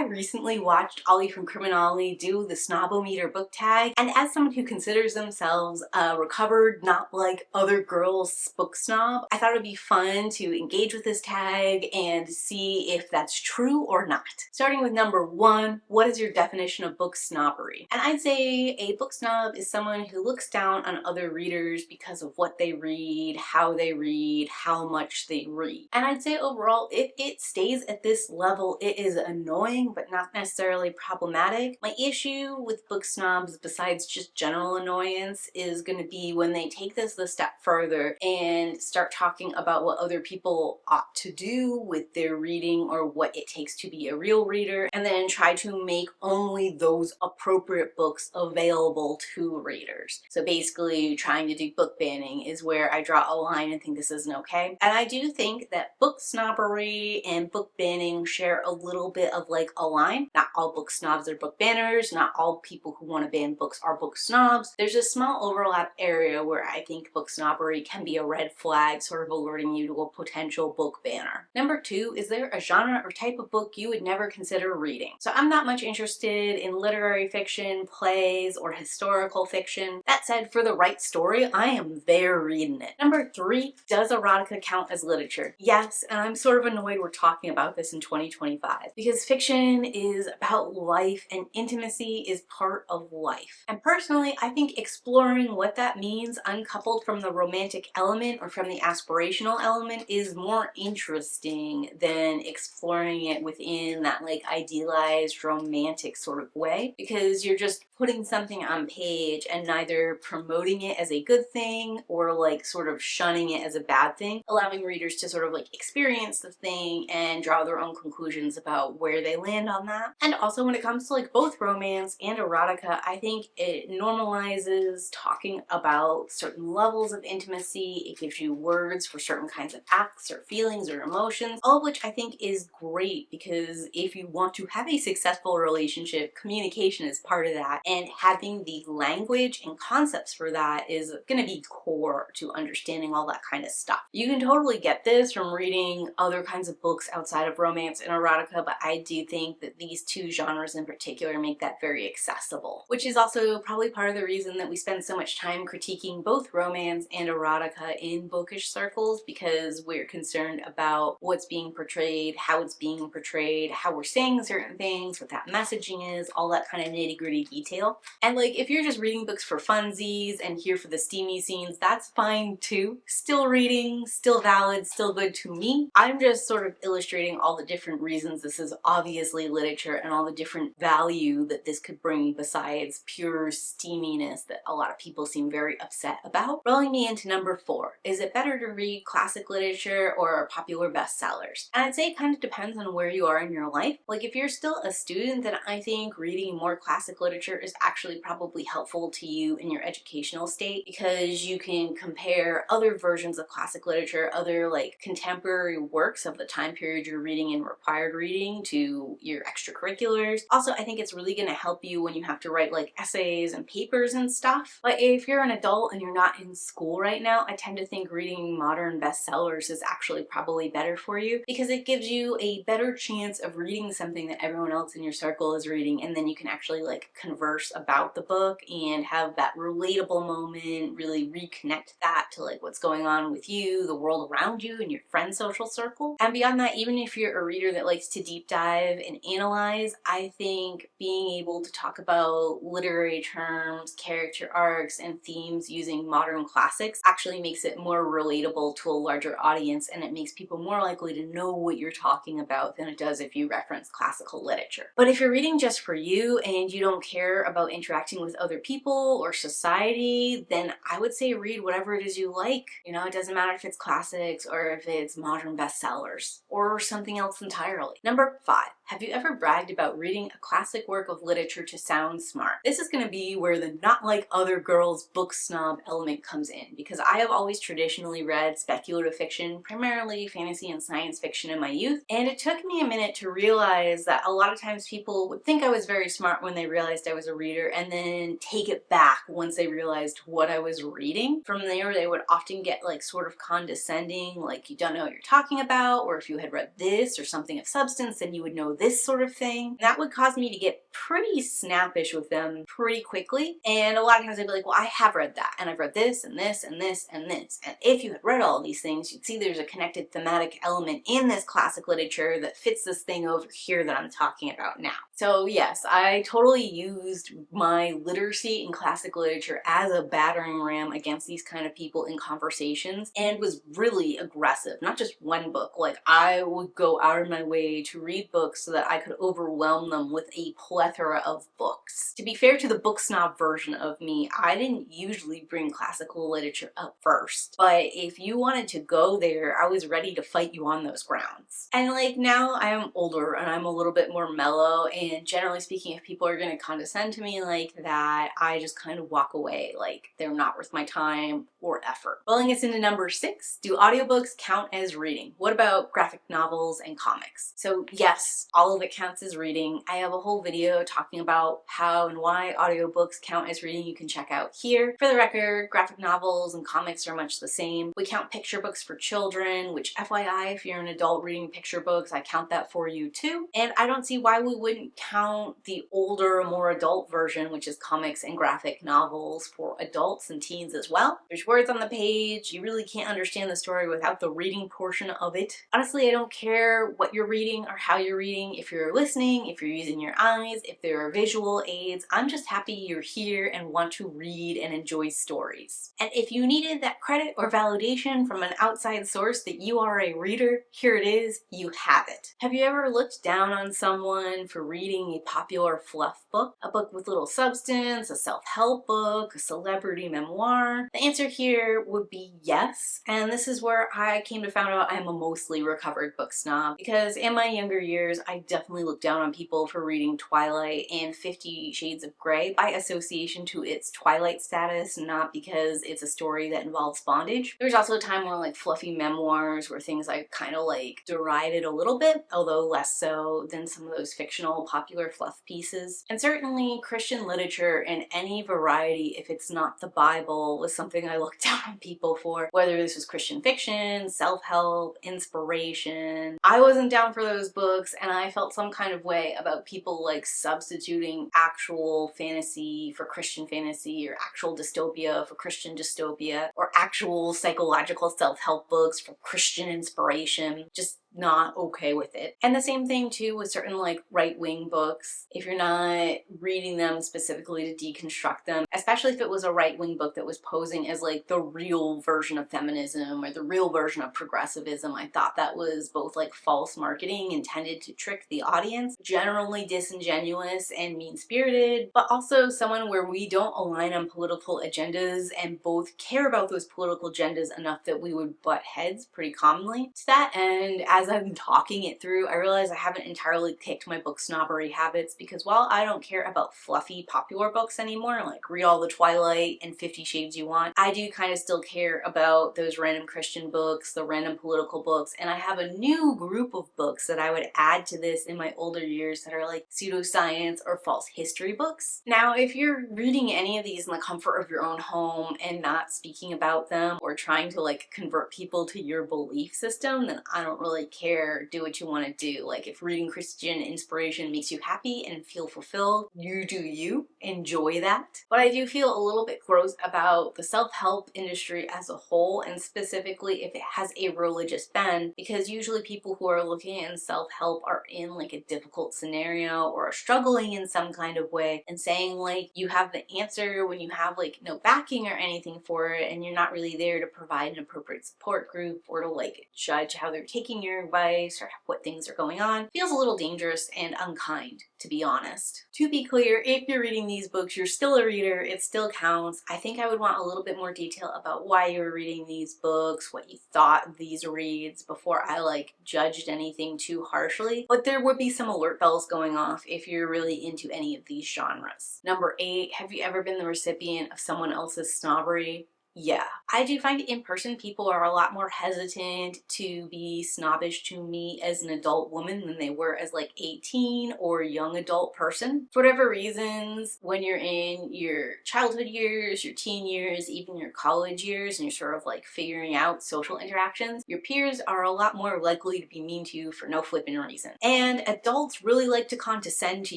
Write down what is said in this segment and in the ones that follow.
I recently watched Ollie from Criminale do the Snob-O-Meter book tag, and as someone who considers themselves a recovered, not like other girls book snob, I thought it would be fun to engage with this tag and see if that's true or not. Starting with number 1, what is your definition of book snobbery? And I'd say a book snob is someone who looks down on other readers because of what they read, how much they read. And I'd say overall, if it stays at this level, it is annoying, but not necessarily problematic. My issue with book snobs, besides just general annoyance, is going to be when they take this a step further and start talking about what other people ought to do with their reading or what it takes to be a real reader, and then try to make only those appropriate books available to readers. So basically trying to do book banning is where I draw a line and think this isn't okay. And I do think that book snobbery and book banning share a little bit of like a line. Not all book snobs are book banners, not all people who want to ban books are book snobs. There's a small overlap area where I think book snobbery can be a red flag, sort of alerting you to a potential book banner. Number 2, is there a genre or type of book you would never consider reading? So I'm not much interested in literary fiction, plays, or historical fiction. That said, for the right story, I am there reading it. Number 3, does erotica count as literature? Yes, and I'm sort of annoyed we're talking about this in 2025 because fiction is about life and intimacy is part of life. And personally, I think exploring what that means uncoupled from the romantic element or from the aspirational element is more interesting than exploring it within that like idealized romantic sort of way, because you're just putting something on page and neither promoting it as a good thing or like sort of shunning it as a bad thing, allowing readers to sort of like experience the thing and draw their own conclusions about where they land on that. And also when it comes to like both romance and erotica, I think it normalizes talking about certain levels of intimacy. It gives you words for certain kinds of acts or feelings or emotions, all of which I think is great, because if you want to have a successful relationship, communication is part of that, and having the language and concepts for that is going to be core to understanding all that kind of stuff. You can totally get this from reading other kinds of books outside of romance and erotica, but I do think that these two genres in particular make that very accessible, which is also probably part of the reason that we spend so much time critiquing both romance and erotica in bookish circles, because we're concerned about what's being portrayed, how it's being portrayed, how we're saying certain things, what that messaging is, all that kind of nitty-gritty detail. And like, if you're just reading books for funsies and here for the steamy scenes, that's fine too. Still reading, still valid, still good to me. I'm just sort of illustrating all the different reasons this is obviously literature and all the different value that this could bring besides pure steaminess that a lot of people seem very upset about. Rolling me into number 4, is it better to read classic literature or popular bestsellers? And I'd say it kind of depends on where you are in your life. Like if you're still a student, then I think reading more classic literature is actually probably helpful to you in your educational state, because you can compare other versions of classic literature, other like contemporary works of the time period you're reading in required reading, to your extracurriculars. Also, I think it's really going to help you when you have to write like essays and papers and stuff. But if you're an adult and you're not in school right now, I tend to think reading modern bestsellers is actually probably better for you, because it gives you a better chance of reading something that everyone else in your circle is reading, and then you can actually like converse about the book and have that relatable moment, really reconnect that to like what's going on with you, the world around you, and your friend social circle. And beyond that, even if you're a reader that likes to deep dive and analyze, I think being able to talk about literary terms, character arcs, and themes using modern classics actually makes it more relatable to a larger audience, and it makes people more likely to know what you're talking about than it does if you reference classical literature. But if you're reading just for you and you don't care about interacting with other people or society, then I would say read whatever it is you like. You know, it doesn't matter if it's classics or if it's modern bestsellers or something else entirely. Number 5, have you ever bragged about reading a classic work of literature to sound smart? This is going to be where the not like other girls book snob element comes in, because I have always traditionally read speculative fiction, primarily fantasy and science fiction in my youth, and it took me a minute to realize that a lot of times people would think I was very smart when they realized I was a reader, and then take it back once they realized what I was reading. From there, they would often get like sort of condescending, like you don't know what you're talking about, or if you had read this or something of substance, then you would know this this sort of thing. That would cause me to get pretty snappish with them pretty quickly. And a lot of times I'd be like, well, I have read that, and I've read this and this and this and this. And if you had read all these things, you'd see there's a connected thematic element in this classic literature that fits this thing over here that I'm talking about now. So yes, I totally used my literacy in classic literature as a battering ram against these kind of people in conversations, and was really aggressive. Not just one book, like I would go out of my way to read books so that I could overwhelm them with a plethora of books. To be fair to the book snob version of me, I didn't usually bring classical literature up first, but if you wanted to go there, I was ready to fight you on those grounds. And like now I'm older and I'm a little bit more mellow, and generally speaking, if people are going to condescend to me like that, I just kind of walk away like they're not worth my time or effort. Rolling us into number 6, do audiobooks count as reading? What about graphic novels and comics? So yes, all of it counts as reading. I have a whole video talking about how and why audiobooks count as reading you can check out here. For the record, graphic novels and comics are much the same. We count picture books for children, which FYI, if you're an adult reading picture books, I count that for you too. And I don't see why we wouldn't count the older, more adult version, which is comics and graphic novels, for adults and teens as well. There's words on the page. You really can't understand the story without the reading portion of it. Honestly, I don't care what you're reading or how you're reading. If you're listening, if you're using your eyes, if there are visual aids, I'm just happy you're here and want to read and enjoy stories. And if you needed that credit or validation from an outside source that you are a reader, here it is, you have it. Have you ever looked down on someone for reading a popular fluff book? A book with little substance, a self-help book, a celebrity memoir? The answer here would be yes, and this is where I came to find out I'm a mostly recovered book snob, because in my younger years I definitely looked down on people for reading Twilight and 50 Shades of Grey by association to its Twilight status, not because it's a story that involves bondage. There was also a time where like fluffy memoirs were things I kind of like derided a little bit, although less so than some of those fictional popular fluff pieces. And certainly Christian literature in any variety, if it's not the Bible, was something I looked down on people for, whether this was Christian fiction, self-help, inspiration. I wasn't down for those books, and I felt some kind of way about people like substituting actual fantasy for Christian fantasy, or actual dystopia for Christian dystopia, or actual psychological self-help books for Christian inspiration. Just not okay with it. And the same thing too with certain like right-wing books. If you're not reading them specifically to deconstruct them, especially if it was a right-wing book that was posing as like the real version of feminism or the real version of progressivism, I thought that was both like false marketing intended to trick the audience, generally disingenuous and mean-spirited, but also someone where we don't align on political agendas and both care about those political agendas enough that we would butt heads pretty commonly. To that end, as I'm talking it through, I realize I haven't entirely kicked my book snobbery habits, because while I don't care about fluffy popular books anymore, like read all the Twilight and 50 Shades you want, I do kind of still care about those random Christian books, the random political books, and I have a new group of books that I would add to this in my older years that are like pseudoscience or false history books. Now, if you're reading any of these in the comfort of your own home and not speaking about them or trying to like convert people to your belief system, then I don't really care. Do what you want to do. Like if reading Christian inspiration makes you happy and feel fulfilled, you do you. Enjoy that. But I do feel a little bit gross about the self-help industry as a whole, and specifically if it has a religious bend, because usually people who are looking in self-help are in like a difficult scenario or are struggling in some kind of way, and saying like you have the answer when you have like no backing or anything for it, and you're not really there to provide an appropriate support group or to like judge how they're taking your advice or what things are going on, feels a little dangerous and unkind, to be honest. To be clear, if you're reading these books, you're still a reader, it still counts. I think I would want a little bit more detail about why you were reading these books, what you thought of these reads, before I like judged anything too harshly. But there would be some alert bells going off if you're really into any of these genres. Number 8, have you ever been the recipient of someone else's snobbery? Yeah, I do find in-person people are a lot more hesitant to be snobbish to me as an adult woman than they were as like 18 or young adult person. For whatever reasons, when you're in your childhood years, your teen years, even your college years, and you're sort of like figuring out social interactions, your peers are a lot more likely to be mean to you for no flipping reason. And adults really like to condescend to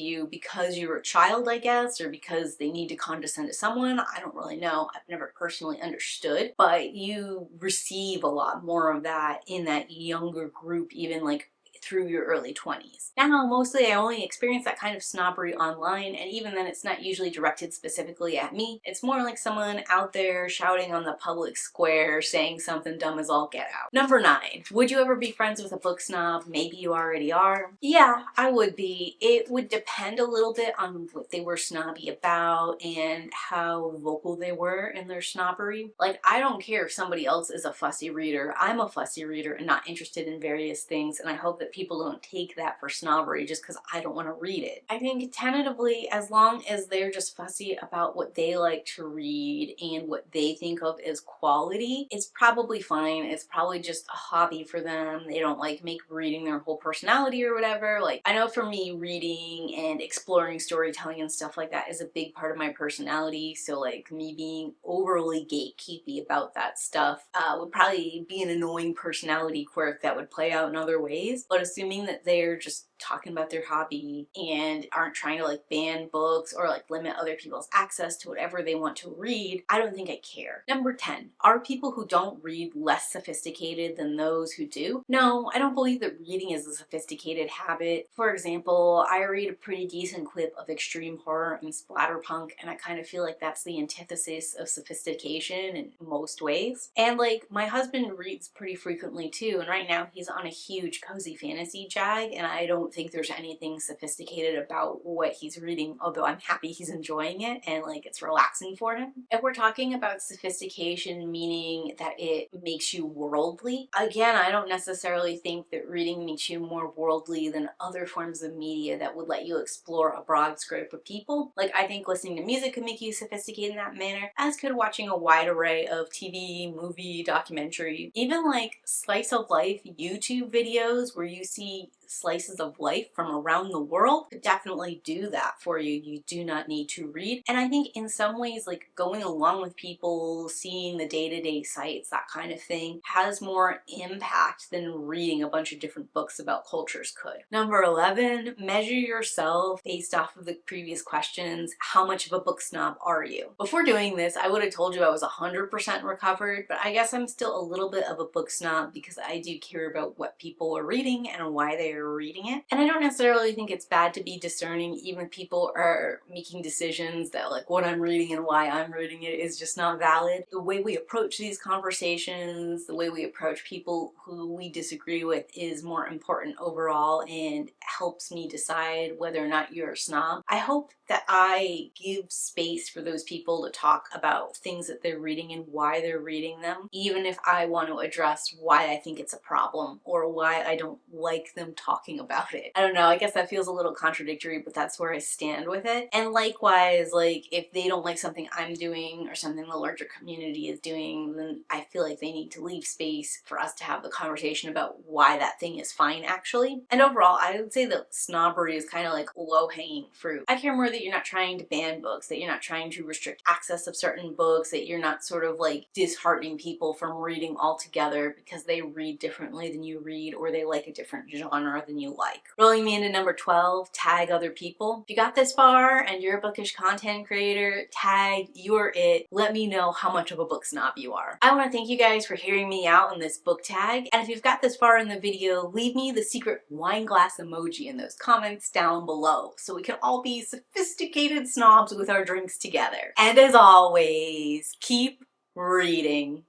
you because you're a child, I guess, or because they need to condescend to someone. I don't really know. I've never personally understood, but you receive a lot more of that in that younger group, even like through your early 20s. Now, mostly I only experience that kind of snobbery online, and even then it's not usually directed specifically at me. It's more like someone out there shouting on the public square saying something dumb as all get out. Number 9. Would you ever be friends with a book snob? Maybe you already are. Yeah, I would be. It would depend a little bit on what they were snobby about and how vocal they were in their snobbery. Like, I don't care if somebody else is a fussy reader. I'm a fussy reader and not interested in various things, and I hope that people don't take that for snobbery just because I don't want to read it. I think tentatively, as long as they're just fussy about what they like to read and what they think of as quality, it's probably fine. It's probably just a hobby for them. They don't like make reading their whole personality or whatever. Like, I know for me, reading and exploring storytelling and stuff like that is a big part of my personality, so like me being overly gatekeepy about that stuff would probably be an annoying personality quirk that would play out in other ways. But assuming that they're just talking about their hobby and aren't trying to like ban books or like limit other people's access to whatever they want to read, I don't think I care. Number 10, are people who don't read less sophisticated than those who do? No, I don't believe that reading is a sophisticated habit. For example, I read a pretty decent clip of extreme horror and splatterpunk, and I kind of feel like that's the antithesis of sophistication in most ways. And like, my husband reads pretty frequently too, and right now he's on a huge cozy fantasy jag, and I don't think there's anything sophisticated about what he's reading, although I'm happy he's enjoying it and like it's relaxing for him. If we're talking about sophistication meaning that it makes you worldly, again, I don't necessarily think that reading makes you more worldly than other forms of media that would let you explore a broad scope of people. Like, I think listening to music could make you sophisticated in that manner, as could watching a wide array of TV, movie, documentary, even like slice of life YouTube videos where you see slices of life from around the world could definitely do that for you. You do not need to read. And I think in some ways, like going along with people, seeing the day-to-day sights, that kind of thing, has more impact than reading a bunch of different books about cultures could. Number 11, measure yourself based off of the previous questions. How much of a book snob are you? Before doing this, I would have told you I was 100% recovered, but I guess I'm still a little bit of a book snob because I do care about what people are reading and why they are reading it. And I don't necessarily think it's bad to be discerning even if people are making decisions that like what I'm reading and why I'm reading it is just not valid. The way we approach these conversations, the way we approach people who we disagree with is more important overall and helps me decide whether or not you're a snob. I hope that I give space for those people to talk about things that they're reading and why they're reading them, even if I want to address why I think it's a problem or why I don't like them talking about it. I don't know, I guess that feels a little contradictory, but that's where I stand with it. And likewise, like if they don't like something I'm doing or something the larger community is doing, then I feel like they need to leave space for us to have the conversation about why that thing is fine actually. And overall, I would say that snobbery is kind of like low-hanging fruit. I care more that you're not trying to ban books, that you're not trying to restrict access of certain books, that you're not sort of like disheartening people from reading altogether because they read differently than you read or they like a different genre than you like. Rolling me into number 12, tag other people. If you got this far and you're a bookish content creator, tag you're it. Let me know how much of a book snob you are. I want to thank you guys for hearing me out on this book tag, and if you've got this far in the video, leave me the secret wine glass emoji in those comments down below so we can all be sophisticated snobs with our drinks together. And as always, keep reading.